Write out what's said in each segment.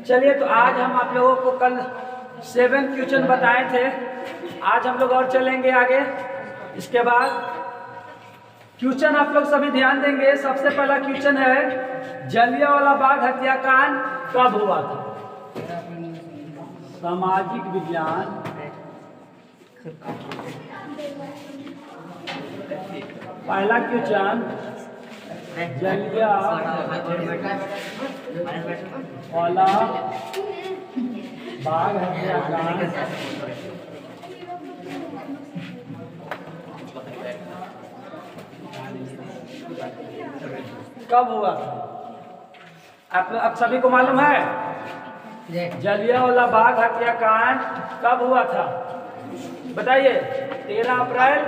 चलिए, तो आज हम आप लोगों को कल 7 क्वेश्चन बताए थे। आज हम लोग और चलेंगे आगे। इसके बाद क्वेश्चन आप लोग सभी ध्यान देंगे। सबसे पहला क्वेश्चन है, जलियांवाला बाग हत्याकांड कब हुआ था? सामाजिक विज्ञान। पहला क्वेश्चन, जलियांवाला बाग हत्याकांड कब हुआ था? आप सभी को मालूम है जलियांवाला बाग हत्याकांड कब हुआ था? बताइए। 13 अप्रैल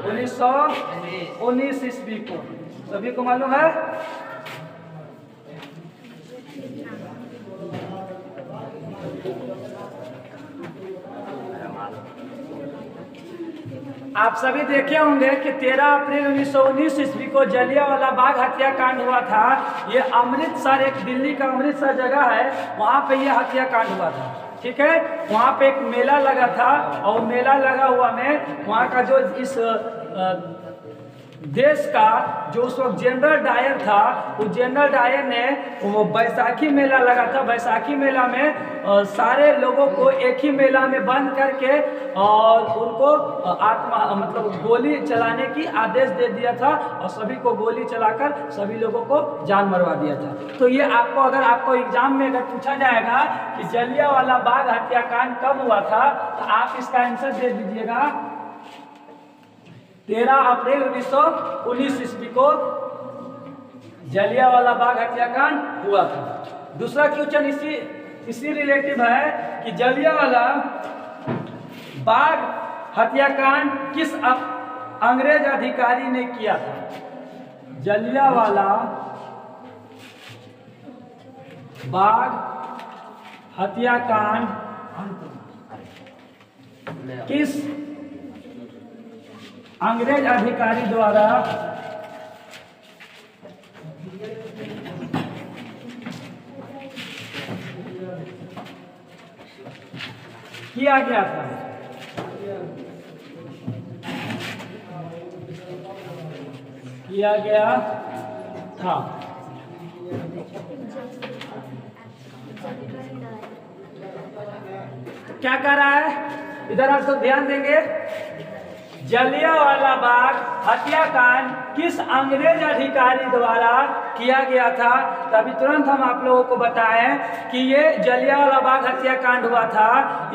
1919 ईस्वी को। सभी को मालूम है? आप सभी देखे होंगे कि 13 अप्रैल 1919 ईस्वी को जलियांवाला बाग हत्याकांड हुआ था। ये अमृतसर, एक दिल्ली का अमृतसर जगह है, वहाँ पे ये हत्याकांड हुआ था। ठीक है, वहाँ पे एक मेला लगा था और मेला लगा हुआ में वहाँ का जो इस देश का जो उस वक्त जनरल डायर था, उस जनरल डायर ने वो बैसाखी मेला लगा था। बैसाखी मेला में सारे लोगों को एक ही मेला में बंद करके और उनको मतलब गोली चलाने की आदेश दे दिया था और सभी को गोली चलाकर सभी लोगों को जान मरवा दिया था। तो ये आपको अगर आपको एग्जाम में अगर पूछा जाएगा कि जलियांवाला बाग हत्याकांड कब हुआ था, तो आप इसका आंसर दे दीजिएगा 13 अप्रैल 1919 ईस्वी को जलियांवाला बाग हत्याकांड हुआ था। दूसरा क्वेश्चन इसी रिलेटिव है कि जलियांवाला बाग हत्याकांड किस अंग्रेज अधिकारी ने किया था? जलियांवाला बाग हत्याकांड किस अंग्रेज अधिकारी द्वारा किया गया था? किया गया था। क्या कर रहा है? इधर आप सब ध्यान देंगे। जलियांवाला बाग हत्याकांड किस अंग्रेज अधिकारी द्वारा किया गया था? तभी तुरंत हम आप लोगों को बताएं कि ये जलियांवाला बाग हत्याकांड हुआ था।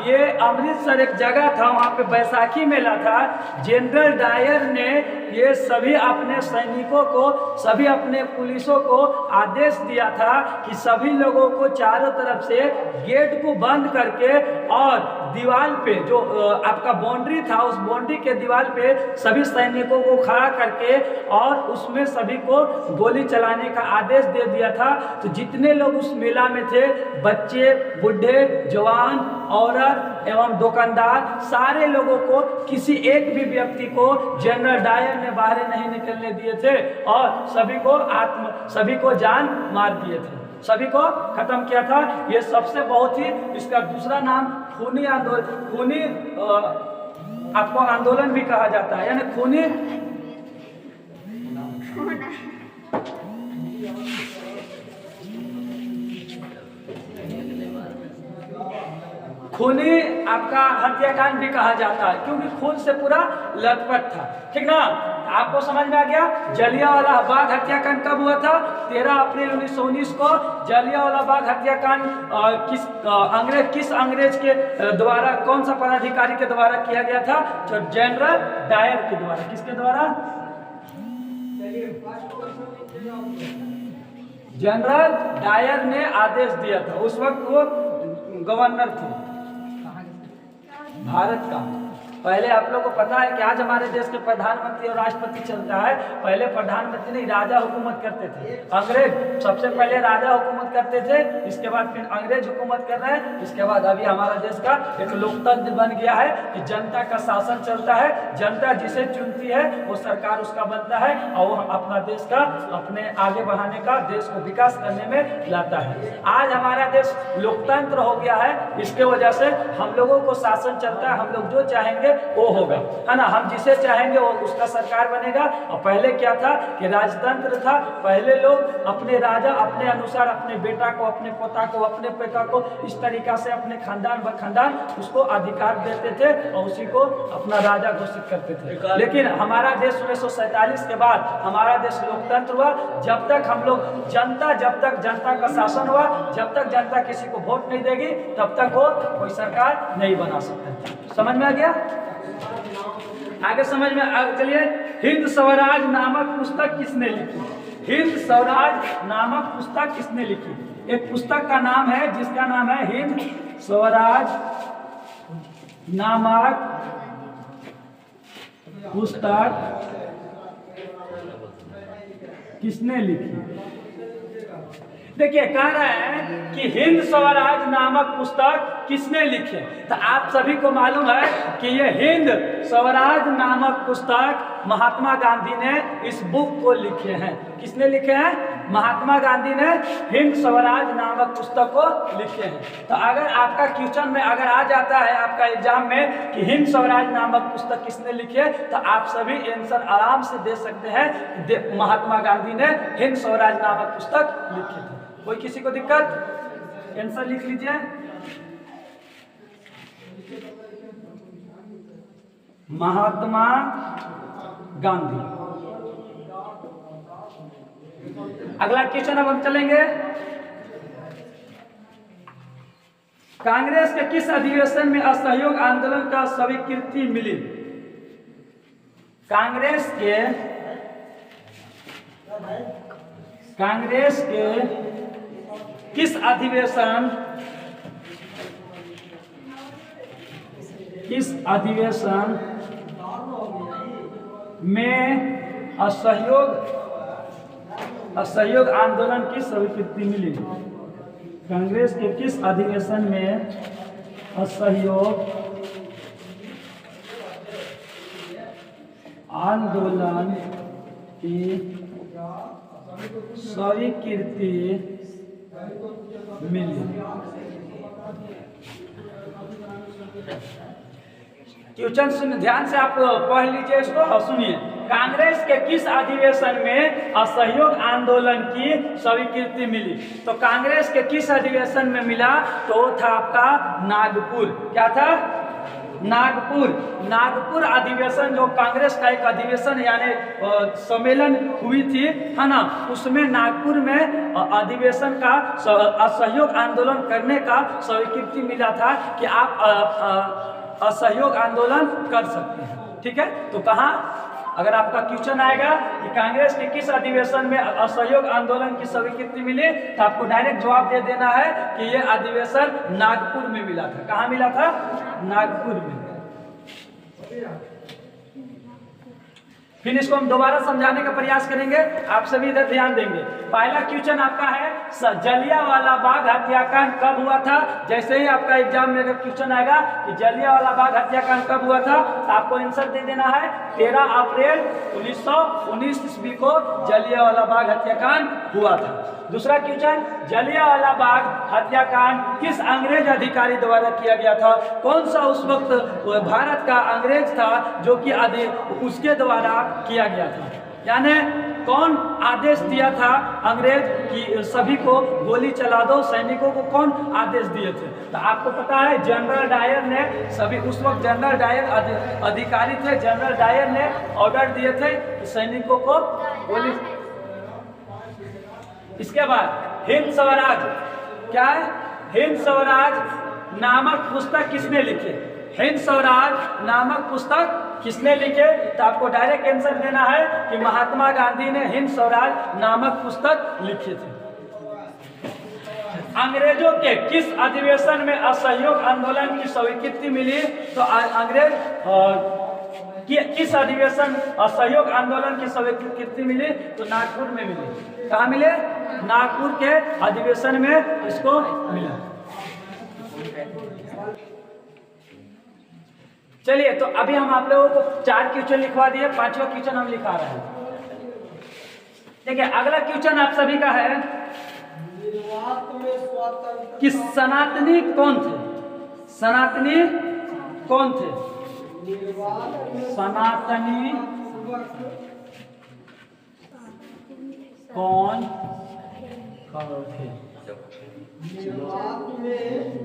ये अमृतसर एक जगह था, वहाँ पे बैसाखी मेला था। जनरल डायर ने ये सभी अपने सैनिकों को, सभी अपने पुलिसों को आदेश दिया था कि सभी लोगों को चारों तरफ से गेट को बंद करके और दीवार पे जो आपका बाउंड्री था, उस बाउंड्री के दीवार पे सभी सैनिकों को खड़ा करके और उसमें सभी को गोली चलाने का आदेश दे दिया था। तो जितने लोग उस मेला में थे, बच्चे, बूढ़े, जवान, औरत एवं दुकानदार, सारे लोगों को, किसी एक भी व्यक्ति को जनरल डायर ने बाहर नहीं निकलने दिए थे और सभी को जान मार दिए थे, सभी को खत्म किया था। ये सबसे बहुत ही, इसका दूसरा नाम खूनी आंदोलन, खूनी आपको आंदोलन भी कहा जाता है, यानी खूनी आपका हत्याकांड भी कहा जाता है, क्योंकि खून से पूरा लथपथ था। ठीक ना? आपको समझ में आ गया? जलियांवाला बाग हत्याकांड कब हुआ था? 13 अप्रैल 1919 को। जलियांवाला बाग हत्याकांड किस अंग्रेज के द्वारा, कौन सा पदाधिकारी के द्वारा किया गया था? तो जनरल डायर के द्वारा। किसके द्वारा? जनरल डायर ने आदेश दिया था। उस वक्त वो गवर्नर थे भारत का। पहले आप लोगों को पता है कि आज हमारे देश के प्रधानमंत्री और राष्ट्रपति चलता है, पहले प्रधानमंत्री नहीं राजा हुकूमत करते थे। अंग्रेज सबसे पहले राजा हुकूमत करते थे, इसके बाद फिर अंग्रेज हुकूमत कर रहे हैं, इसके बाद अभी हमारा देश का एक लोकतंत्र बन गया है कि जनता का शासन चलता है, जनता जिसे चुनती है वो सरकार उसका बनता है और वो अपना देश का अपने आगे बढ़ाने का, देश को विकास करने में लाता है। आज हमारा देश लोकतंत्र हो गया है, इसके वजह से हम लोगों को शासन चलता है, हम लोग जो चाहेंगे वो होगा, है ना। हम जिसे चाहेंगे वो उसका सरकार बनेगा। और पहले क्या था कि राजतंत्र था, पहले लोग अपने राजा अपने अनुसार अपने बेटा को, अपने पोता को, अपने बेटा को इस तरीका से अपने खानदान व खानदान उसको अधिकार देते थे और उसी को अपना राजा घोषित करते थे। लेकिन हमारा देश 1947 के बाद हमारा देश लोकतंत्र हुआ। जब तक हम लोग जब तक जनता का शासन हुआ, जब तक जनता किसी को वोट नहीं देगी तब तक वो कोई सरकार नहीं बना सकता। समझ में आ गया? आगे समझ में चलिए। हिंद स्वराज नामक पुस्तक किसने लिखी? हिंद स्वराज नामक पुस्तक किसने लिखी? एक पुस्तक का नाम है जिसका नाम है हिंद स्वराज नामक पुस्तक किसने लिखी? देखिए कह रहे हैं कि हिंद स्वराज नामक पुस्तक किसने लिखे। तो आप सभी को मालूम है कि ये हिंद स्वराज नामक पुस्तक महात्मा गांधी ने इस बुक को लिखे हैं। किसने लिखे हैं? महात्मा गांधी ने हिंद स्वराज नामक पुस्तक को लिखे हैं। तो अगर आपका क्वेश्चन में अगर आ जाता है आपका एग्जाम में कि हिंद स्वराज नामक पुस्तक किसने लिखे, तो आप सभी आंसर आराम से दे सकते हैं। महात्मा गांधी ने हिंद स्वराज नामक पुस्तक लिखी थी। कोई किसी को दिक्कत? आंसर लिख लीजिए। महात्मा गांधी। अगला क्वेश्चन अब हम चलेंगे। कांग्रेस के किस अधिवेशन में असहयोग आंदोलन का स्वीकृति मिली? कांग्रेस के किस अधिवेशन में असहयोग आंदोलन की स्वीकृति मिली? कांग्रेस के किस अधिवेशन में असहयोग आंदोलन की स्वीकृति मिली? क्वेश्चन सुन ध्यान से आप पढ़ लीजिए इसको और सुनिए। कांग्रेस के किस अधिवेशन में असहयोग आंदोलन की स्वीकृति मिली? तो कांग्रेस के किस अधिवेशन में मिला? तो था आपका नागपुर। क्या था? नागपुर अधिवेशन, जो कांग्रेस का एक अधिवेशन यानी सम्मेलन हुई थी, है ना, उसमें नागपुर में अधिवेशन का असहयोग आंदोलन करने का स्वीकृति मिला था कि आप असहयोग आंदोलन कर सकते हैं। ठीक है, तो कहाँ अगर आपका क्वेश्चन आएगा कि कांग्रेस के किस अधिवेशन में असहयोग आंदोलन की स्वीकृति मिली, तो आपको डायरेक्ट जवाब दे देना है कि यह अधिवेशन नागपुर में मिला था। कहाँ मिला था? नागपुर में। फिर इसको हम दोबारा समझाने का प्रयास करेंगे, आप सभी इधर ध्यान देंगे। पहला क्वेश्चन आपका है जलियांवाला बाग हत्याकांड कब हुआ था? जैसे ही आपका एग्जाम में अगर क्वेश्चन आएगा कि जलियांवाला बाग हत्याकांड कब हुआ था, तो आपको आंसर दे देना है 13 अप्रैल 1919 ईस्वी को जलियांवाला बाग हत्याकांड हुआ था। दूसरा क्वेश्चन, जलियांवाला बाग हत्याकांड किस अंग्रेज अधिकारी द्वारा किया गया था? कौन सा उस वक्त भारत का अंग्रेज था जो कि उसके द्वारा किया गया था? यानी कौन आदेश दिया था अंग्रेज कि सभी को गोली चला दो, सैनिकों को कौन आदेश दिए थे? तो आपको पता है जनरल डायर ने, सभी उस वक्त जनरल डायर अधिकारी थे, जनरल डायर ने ऑर्डर दिए थे कि सैनिकों को गोली। इसके बाद हिंद स्वराज, क्या है? हिंद स्वराज नामक पुस्तक किसने लिखे? हिंद स्वराज नामक पुस्तक किसने लिखे? तो आपको डायरेक्ट आंसर देना है कि महात्मा गांधी ने हिंद स्वराज नामक पुस्तक लिखी थी। अंग्रेजों के किस अधिवेशन में असहयोग आंदोलन की स्वीकृति मिली? तो अंग्रेज किस अधिवेशन असहयोग आंदोलन की स्वीकृति मिली? तो नागपुर में मिली। कहाँ मिले? नागपुर के अधिवेशन में इसको मिला। चलिए, तो अभी हम आप लोगों को 4 क्वेश्चन लिखवा दिए, 5वां क्वेश्चन हम लिखा रहे हैं। देखिए, अगला क्वेश्चन आप सभी का है कि सनातनी कौन थे? सनातनी कौन थे? सनातनी कौन थे?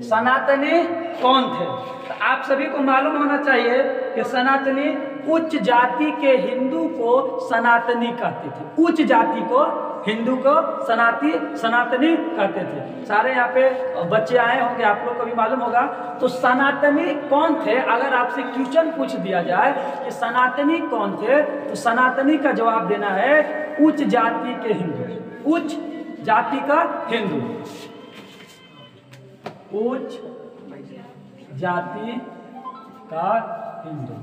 सनातनी कौन थे? तो आप सभी को मालूम होना चाहिए कि सनातनी उच्च जाति के हिंदू को सनातनी कहते थे। उच्च जाति को हिंदू को सनातनी कहते थे। सारे यहाँ पे बच्चे आए होंगे, आप लोग को भी मालूम होगा। तो सनातनी कौन थे? अगर आपसे क्वेश्चन पूछ दिया जाए कि सनातनी कौन थे, तो सनातनी का जवाब देना है उच्च जाति के हिंदू। उच्च जाति का हिंदू, उच्च जाति का हिंदू।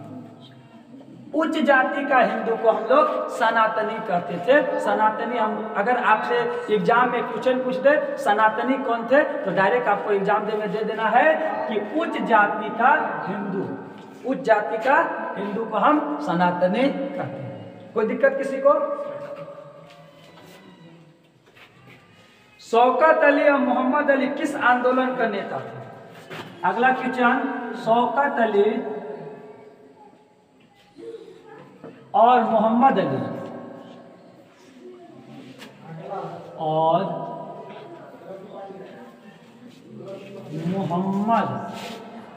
उच्च जाति का हिंदू को हम लोग सनातनी कहते थे। सनातनी, हम अगर आपसे एग्जाम में क्वेश्चन पूछ दे सनातनी कौन थे, तो डायरेक्ट आपको एग्जाम दे देना है कि उच्च जाति का हिंदू। उच्च जाति का हिंदू को हम सनातनी कहते हैं। कोई दिक्कत किसी को? शौकत अली और मोहम्मद अली किस आंदोलन का नेता थे? अगला क्वेश्चन, शौकत अली और मोहम्मद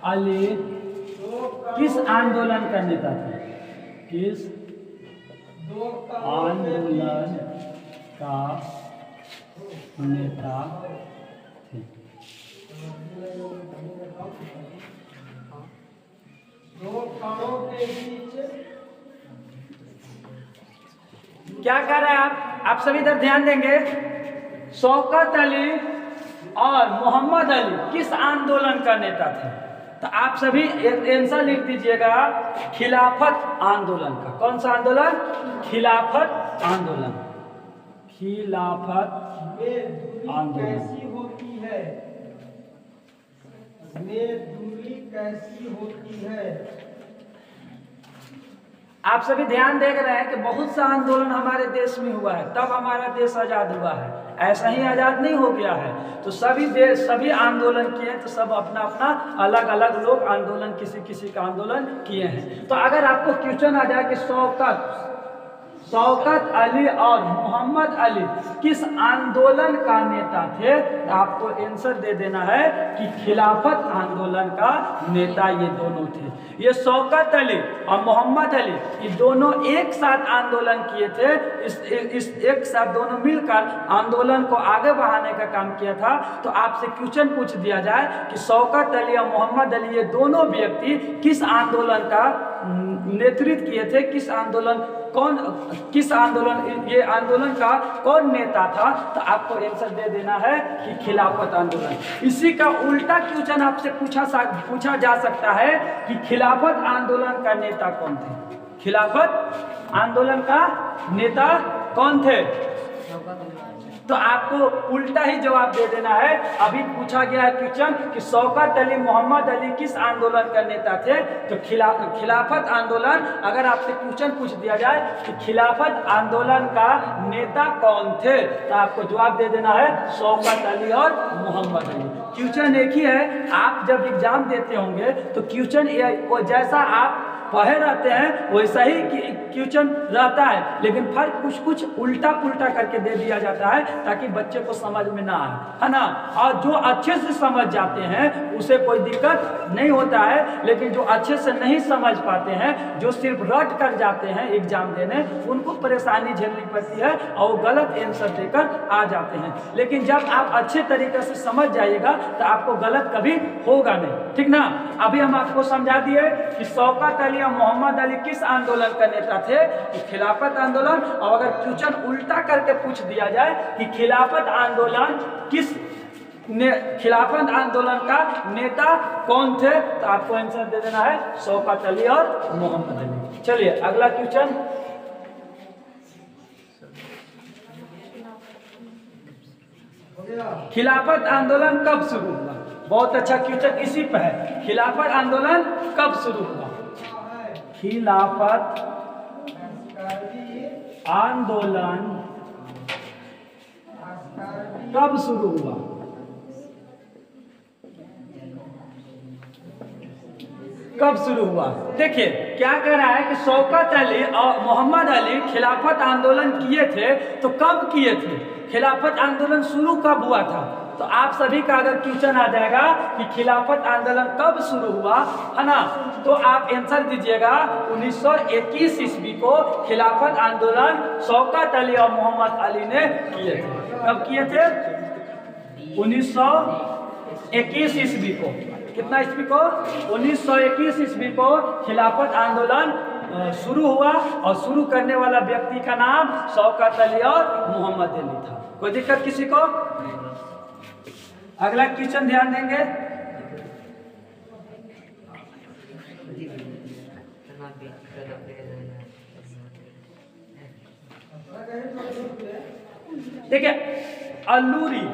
अली किस आंदोलन का नेता थे? किस आंदोलन का नेता थे? क्या कर रहे हैं आप सभी इधर ध्यान देंगे। शौकत अली और मोहम्मद अली किस आंदोलन का नेता थे? तो आप सभी एक आंसर लिख दीजिएगा, खिलाफत आंदोलन का। कौन सा आंदोलन? खिलाफत आंदोलन। खिलाफत आंदोलन कैसी होती है? में दूरी कैसी होती है? आप सभी ध्यान देख रहे हैं कि बहुत सा आंदोलन हमारे देश में हुआ है, तब हमारा देश आजाद हुआ है। ऐसा ही आजाद नहीं हो गया है। तो सभी आंदोलन किए, तो सब अपना अपना अलग अलग लोग आंदोलन किसी किसी का आंदोलन किए हैं। तो अगर आपको क्वेश्चन आ जाए कि शौकत अली और मोहम्मद अली किस आंदोलन का नेता थे, तो आपको आंसर दे देना है कि खिलाफत आंदोलन का नेता ये दोनों थे। ये शौकत अली और मोहम्मद अली ये दोनों एक साथ आंदोलन किए थे। इस एक साथ दोनों मिलकर आंदोलन को आगे बढ़ाने का काम किया था। तो आपसे क्वेश्चन पूछ दिया जाए कि शौकत अली और मोहम्मद अली ये दोनों व्यक्ति किस आंदोलन का नेतृत्व किए थे, किस आंदोलन ये आंदोलन का कौन नेता था, तो आपको आंसर दे देना है कि खिलाफत आंदोलन। इसी का उल्टा क्वेश्चन आपसे पूछा जा सकता है कि खिलाफत आंदोलन का नेता कौन थे? खिलाफत आंदोलन का नेता कौन थे? तो आपको उल्टा ही जवाब दे देना है। अभी पूछा गया है क्वेश्चन कि शौकत अली मोहम्मद अली किस आंदोलन का नेता थे, तो खिलाफत आंदोलन। अगर आपसे क्वेश्चन पूछ दिया जाए कि खिलाफत आंदोलन का नेता कौन थे, तो आपको जवाब दे देना है शौकत अली और मोहम्मद अली। क्वेश्चन एक ही है। आप जब एग्जाम देते होंगे तो क्वेश्चन जैसा आप पढ़े रहते हैं वैसा ही क्वेश्चन रहता है, लेकिन फर्क कुछ उल्टा पुल्टा करके दे दिया जाता है ताकि बच्चे को समझ में ना आए, है ना। और जो अच्छे से समझ जाते हैं उसे कोई दिक्कत नहीं होता है, लेकिन जो अच्छे से नहीं समझ पाते हैं, जो सिर्फ रट कर जाते हैं एग्जाम देने, उनको परेशानी झेलनी पड़ती है और वो गलत आंसर देकर आ जाते हैं। लेकिन जब आप अच्छे तरीके से समझ जाइएगा तो आपको गलत कभी होगा नहीं, ठीक ना। अभी हम आपको समझा दिए कि शौकत अली और मोहम्मद अली किस आंदोलन का नेता थे, कि खिलाफत आंदोलन। और अगर क्वेश्चन उल्टा करके पूछ दिया जाए कि खिलाफत आंदोलन किस खिलाफत आंदोलन का नेता कौन थे? तो आपको आंसर दे देना है शौकत अली और मोहम्मद अली। चलिए अगला क्वेश्चन। खिलाफत आंदोलन कब शुरू हुआ? बहुत अच्छा क्वेश्चन इसी पे है। खिलाफत आंदोलन कब शुरू हुआ? खिलाफत आंदोलन कब शुरू हुआ? कब शुरू हुआ? देखिए क्या कह रहा है कि शौकत अली और मोहम्मद अली खिलाफत आंदोलन किए थे, तो कब किए थे? खिलाफत आंदोलन शुरू कब हुआ था? तो आप सभी का अगर क्वेश्चन आ जाएगा कि खिलाफत आंदोलन कब शुरू हुआ, है ना, तो आप आंसर दीजिएगा 1921 ईस्वी को खिलाफत आंदोलन शौकत अली और मोहम्मद अली ने किए थे। कब किए थे? 1921 ईस्वी को। कितना ईस्वी को? 1921 ईस्वी को खिलाफत आंदोलन शुरू हुआ और शुरू करने वाला व्यक्ति का नाम शौकत अली और मोहम्मद अली था। कोई दिक्कत किसी को? अगला क्वेश्चन ध्यान देंगे। देखिए अल्लूरी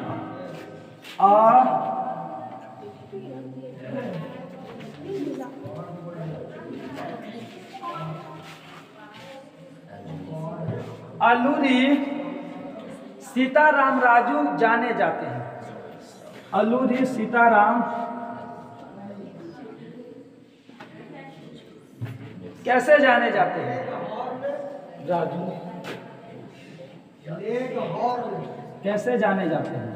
और अल्लूरी सीताराम राजू जाने जाते हैं। अल्लूरी सीताराम कैसे जाने जाते हैं? राजू कैसे जाने जाते हैं?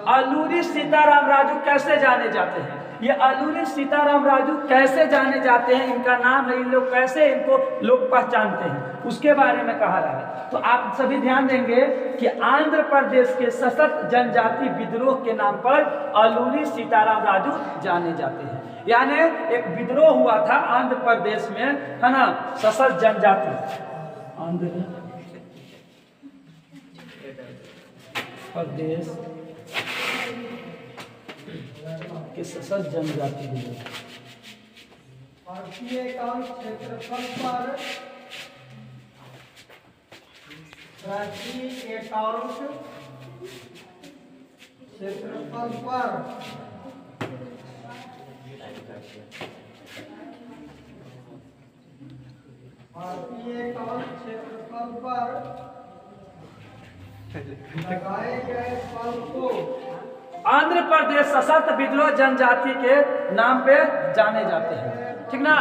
अल्लूरी सीताराम राजू कैसे जाने जाते हैं? ये अल्लूरी सीताराम राजू कैसे जाने जाते हैं, इनका नाम है, इन लोग कैसे इनको लोग पहचानते हैं, उसके बारे में कहा रहा है। तो आप सभी ध्यान देंगे कि आंध्र प्रदेश के सशक्त जनजाति विद्रोह के नाम पर अल्लूरी सीताराम राजू जाने जाते हैं। यानी एक विद्रोह हुआ था आंध्र प्रदेश में, है ना, सशक्त जनजाति आंध्र प्रदेश के सशक्त जनजाति विद्रोह। भारतीय एकांश क्षेत्रफल पर राष्ट्रीय एकांश क्षेत्रफल पर भारतीय एकांश क्षेत्रफल पर लगाए गए बल को आंध्र प्रदेश सशक्त विद्रोह जनजाति के नाम पे जाने जाते हैं। ठीक ना,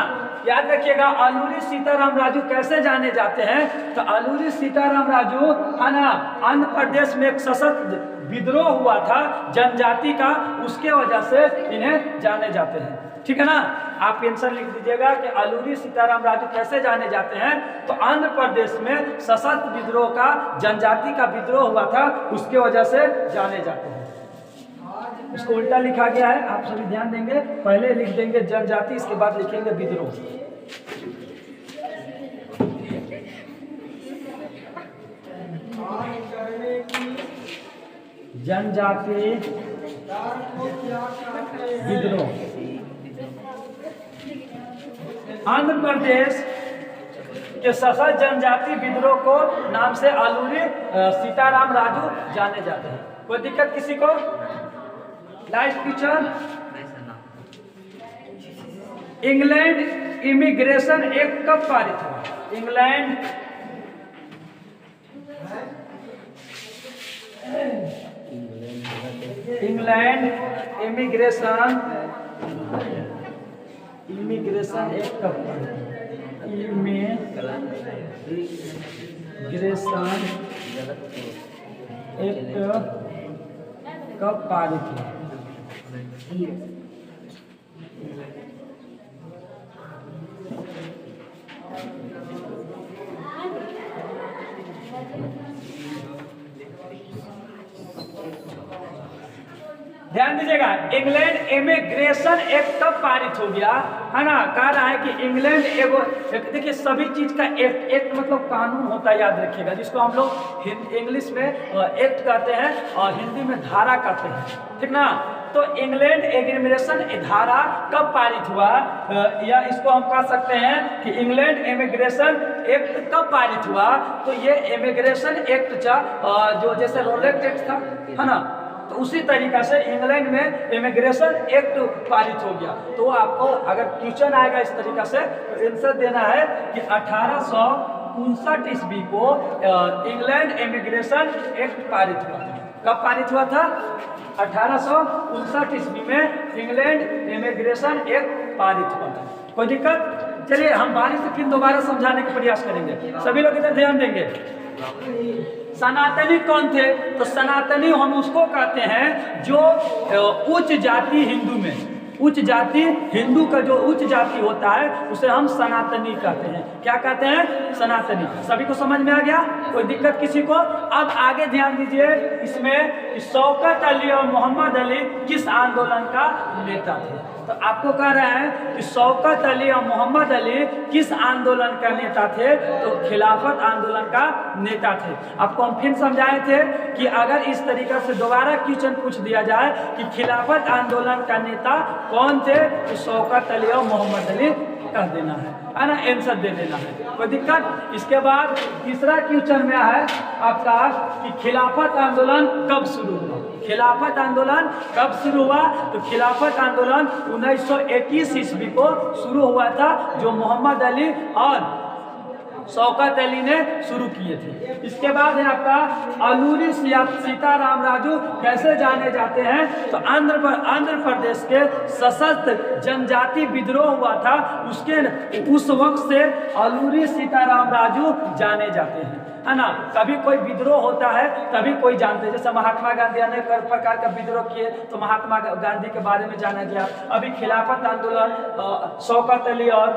याद रखिएगा। अल्लूरी सीताराम राजू कैसे जाने जाते हैं? तो अल्लूरी सीताराम राजू, है ना, आंध्र प्रदेश में एक सशक्त विद्रोह हुआ था जनजाति का, उसके वजह से इन्हें जाने जाते हैं। ठीक है ना, आप आंसर लिख दीजिएगा कि अल्लूरी सीताराम राजू कैसे जाने जाते हैं। तो आंध्र प्रदेश में सशक्त विद्रोह का, जनजाति का विद्रोह हुआ था, उसके वजह से जाने जाते हैं। इसको उल्टा लिखा गया है, आप सभी ध्यान देंगे। पहले लिख देंगे जनजाति, इसके बाद लिखेंगे विद्रोह। जनजाति विद्रोह। आंध्र प्रदेश के सशक्त जनजाति विद्रोह को नाम से अल्लूरी सीताराम राजू जाने जाते हैं। कोई दिक्कत किसी को? Last question. England immigration act कब पारित हुआ? इंग्लैंड इमिग्रेशन एक्ट कब पारित हुआ? इमिग्रेशन एक्ट कब पारित हुआ? ध्यान दीजिएगा, इंग्लैंड इमिग्रेशन एक्ट कब पारित हो गया, है ना। कह रहा है कि इंग्लैंड देखिए सभी चीज का एक्ट मतलब कानून होता है, याद रखिएगा, जिसको हम लोग इंग्लिश में एक्ट कहते हैं और हिंदी में धारा कहते हैं, ठीक ना। तो इंग्लैंड इमिग्रेशन धारा कब पारित हुआ, या इसको हम कह सकते हैं कि इंग्लैंड इमिग्रेशन एक्ट कब पारित हुआ। तो ये इमिग्रेशन एक्ट जो जैसे रोलेक्ट एक्ट था, है ना, तो उसी तरीका से इंग्लैंड में इमिग्रेशन एक्ट पारित हो गया। तो आपको अगर क्वेश्चन आएगा इस तरीका से तो आंसर देना है कि 1859 ईस्वी को इंग्लैंड इमिग्रेशन एक्ट पारित हुआ था। कब पारित हुआ था? 1859 ईस्वी में इंग्लैंड इमिग्रेशन एक्ट पारित हुआ था। कोई दिक्कत? चलिए हम बारी से फिर दोबारा समझाने का प्रयास करेंगे, सभी लोग इधर ध्यान देंगे। सनातनी कौन थे? तो सनातनी हम उसको कहते हैं जो उच्च जाति हिंदू में, उच्च जाति हिंदू का जो उच्च जाति होता है उसे हम सनातनी कहते हैं। क्या कहते हैं? सनातनी। सभी को समझ में आ गया? कोई दिक्कत किसी को? अब आगे ध्यान दीजिए इसमें कि शौकत अली और मोहम्मद अली किस आंदोलन का नेता थे। तो आपको कह रहे हैं कि शौकत अली और मोहम्मद अली किस आंदोलन का नेता थे? तो खिलाफत आंदोलन का नेता थे। आपको हम फिर समझाए थे कि अगर इस तरीके से दोबारा क्वेश्चन पूछ दिया जाए कि खिलाफत आंदोलन का नेता कौन थे, तो शौकत अली और मोहम्मद अली कह देना है ना, आंसर दे देना है। कोई दिक्कत? इसके बाद तीसरा क्वेश्चन में है आपका कि खिलाफत आंदोलन कब शुरू हुआ। खिलाफत आंदोलन कब शुरू हुआ? तो खिलाफत आंदोलन 1921 ईस्वी को शुरू हुआ था, जो मोहम्मद अली और शौकत अली ने शुरू किए थे। इसके बाद है आपका अलूरी सीताराम राजू कैसे जाने जाते हैं? तो आंध्र प्रदेश के सशस्त्र जनजाति विद्रोह हुआ था, उस वक्त से अलूरी सीताराम राजू जाने जाते हैं, है ना। कभी कोई विद्रोह होता है तभी कोई जानते हैं, जैसे महात्मा गांधी अनेक प्रकार का विद्रोह किए तो महात्मा गांधी के बारे में जाना गया। अभी खिलाफत आंदोलन शौकत अली और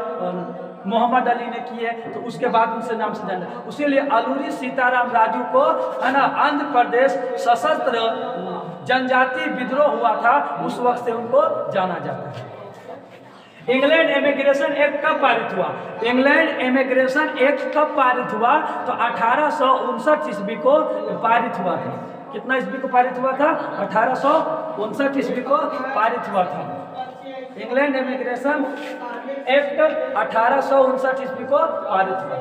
मोहम्मद अली ने किए तो उसके बाद उनसे नाम से जाना, उसीलिए अलूरी सीताराम राजू को, है ना, आंध्र प्रदेश सशस्त्र जनजाति विद्रोह हुआ था, उस वक्त से उनको जाना जाता है। इंग्लैंड इमिग्रेशन एक्ट कब पारित हुआ? इंग्लैंड इमिग्रेशन एक्ट कब पारित हुआ? तो 1859 ईस्वी को पारित हुआ था। कितना ईस्वी को पारित हुआ था? 1859 ईस्वी को पारित हुआ था। इंग्लैंड इमिग्रेशन एक्ट 1859 ईस्वी को पारित हुआ।